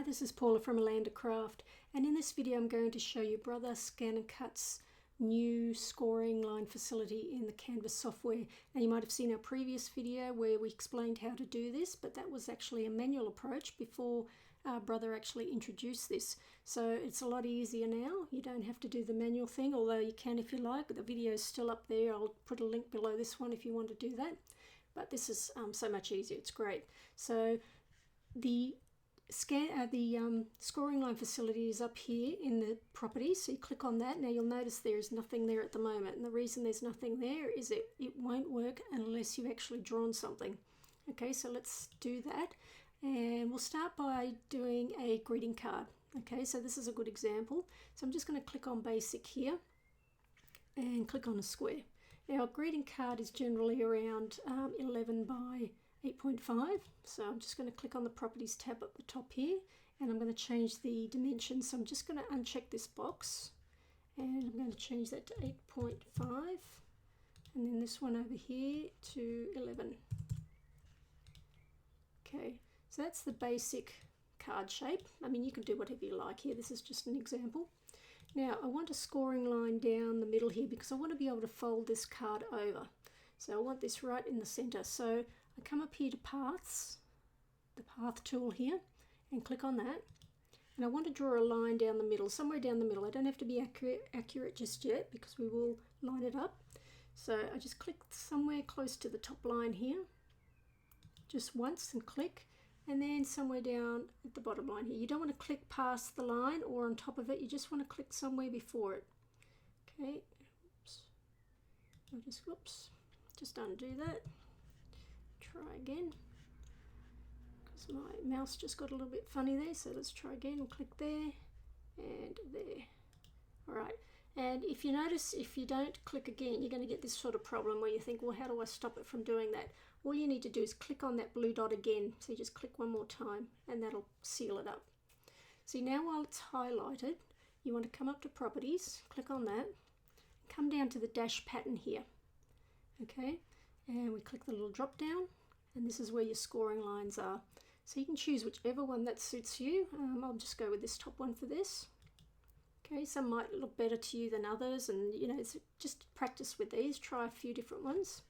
this is Paula from Alanda Craft, and in this video I'm going to show you Brother ScanNCut's new scoring line facility in the Canvas software. Now you might have seen our previous video where we explained how to do this, but that was actually a manual approach before Brother actually introduced this. So it's a lot easier now. You don't have to do the manual thing, although you can if you like. The video is still up there. I'll put a link below this one if you want to do that. But this is so much easier. It's great. So the scoring line facility is up here in the properties, so you click on that. Now you'll notice there is nothing there at the moment, and the reason there's nothing there is it won't work unless you've actually drawn something. Okay, so let's do that, and we'll start by doing a greeting card. Okay, so this is a good example. So I'm just going to click on basic here and click on a square. Now a greeting card is generally around 11 by 8.5, so I'm just going to click on the properties tab at the top here, and I'm going to change the dimensions. So I'm just going to uncheck this box, and I'm going to change that to 8.5, and then this one over here to 11. Okay, so that's the basic card shape. I mean, you can do whatever you like here. This is just an example. Now I want a scoring line down the middle here because I want to be able to fold this card over. So I want this right in the center. So I come up here to paths, the path tool here, and click on that. And I want to draw a line down the middle, somewhere down the middle. I don't have to be accurate just yet because we will line it up. So I just click somewhere close to the top line here, just once, and click, and then somewhere down at the bottom line here. You don't want to click past the line or on top of it, you just want to click somewhere before it. Okay, oops. I'll just undo that. Try again, because my mouse just got a little bit funny there, so let's try again. We'll click there and there. Alright, and if you notice, if you don't click again, you're going to get this sort of problem where you think, well, how do I stop it from doing that? All you need to do is click on that blue dot again. So you just click one more time and that'll seal it up. See, now while it's highlighted, you want to come up to properties, click on that, come down to the dash pattern here. Okay, and we click the little drop down, and this is where your scoring lines are. So you can choose whichever one that suits you. I'll just go with this top one for this. Okay, some might look better to you than others, and you know, it's just practice with these. Try a few different ones.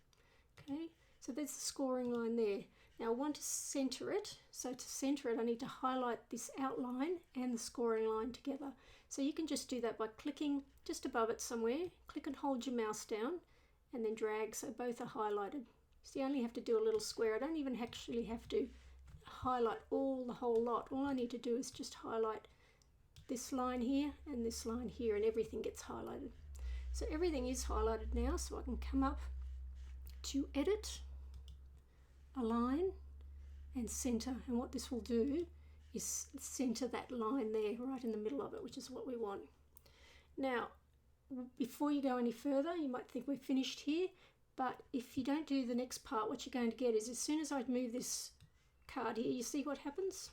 Okay, so there's the scoring line there. Now I want to center it. So to center it, I need to highlight this outline and the scoring line together. So you can just do that by clicking just above it somewhere. Click and hold your mouse down, and then drag so both are highlighted. So you only have to do a little square. I don't even actually have to highlight the whole lot. All I need to do is just highlight this line here and this line here, and everything gets highlighted. So everything is highlighted now, so I can come up to edit, align, and center. And what this will do is center that line there right in the middle of it, which is what we want. Now before you go any further, you might think we're finished here, but if you don't do the next part, what you're going to get is, as soon as I move this card here, you see what happens?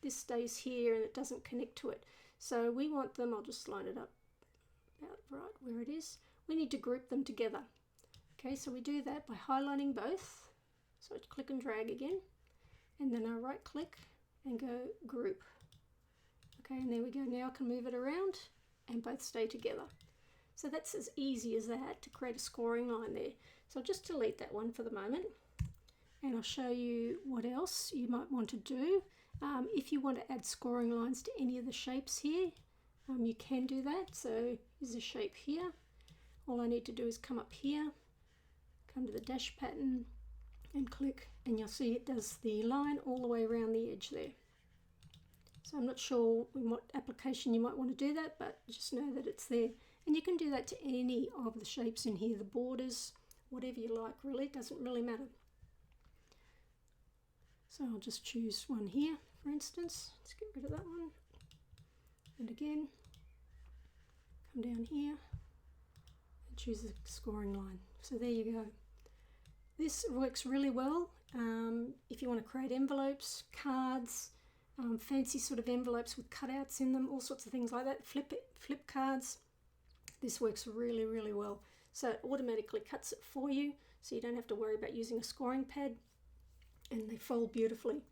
This stays here and it doesn't connect to it. So we want them, I'll just line it up about right where it is. We need to group them together. Okay, so we do that by highlighting both. So I click and drag again, and then I right click and go group. Okay, and there we go. Now I can move it around and both stay together. So that's as easy as that to create a scoring line there. So I'll just delete that one for the moment, and I'll show you what else you might want to do. If you want to add scoring lines to any of the shapes here, you can do that. So here's a shape here. All I need to do is come up here, come to the dash pattern and click, and you'll see it does the line all the way around the edge there. So I'm not sure in what application you might want to do that, but just know that it's there. And you can do that to any of the shapes in here, the borders, whatever you like really, it doesn't really matter. So I'll just choose one here, for instance. Let's get rid of that one. And again, come down here and choose the scoring line. So there you go. This works really well if you want to create envelopes, cards, fancy sort of envelopes with cutouts in them, all sorts of things like that, flip cards. This works really, really well. So it automatically cuts it for you, so you don't have to worry about using a scoring pad, and they fold beautifully.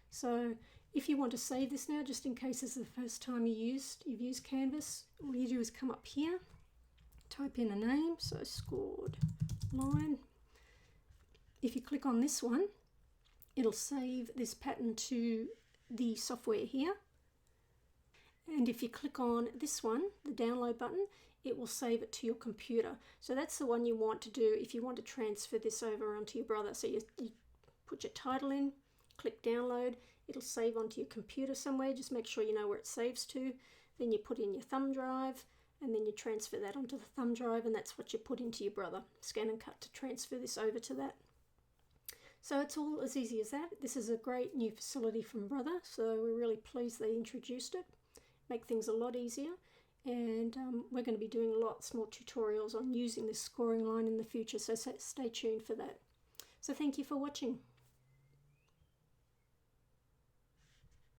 So if you want to save this now, just in case this is the first time you've used Canvas, all you do is come up here, type in a name, so scored line. If you click on this one, it'll save this pattern to the software here. And if you click on this one, the download button, it will save it to your computer. So that's the one you want to do if you want to transfer this over onto your Brother. So you put your title in, click download, it'll save onto your computer somewhere. Just make sure you know where it saves to. Then you put in your thumb drive, and then you transfer that onto the thumb drive, and that's what you put into your Brother ScanNCut to transfer this over to that. So it's all as easy as that. This is a great new facility from Brother, so we're really pleased they introduced it. Make things a lot easier, and we're going to be doing lots more tutorials on using this scoring line in the future, so stay tuned for that. So thank you for watching.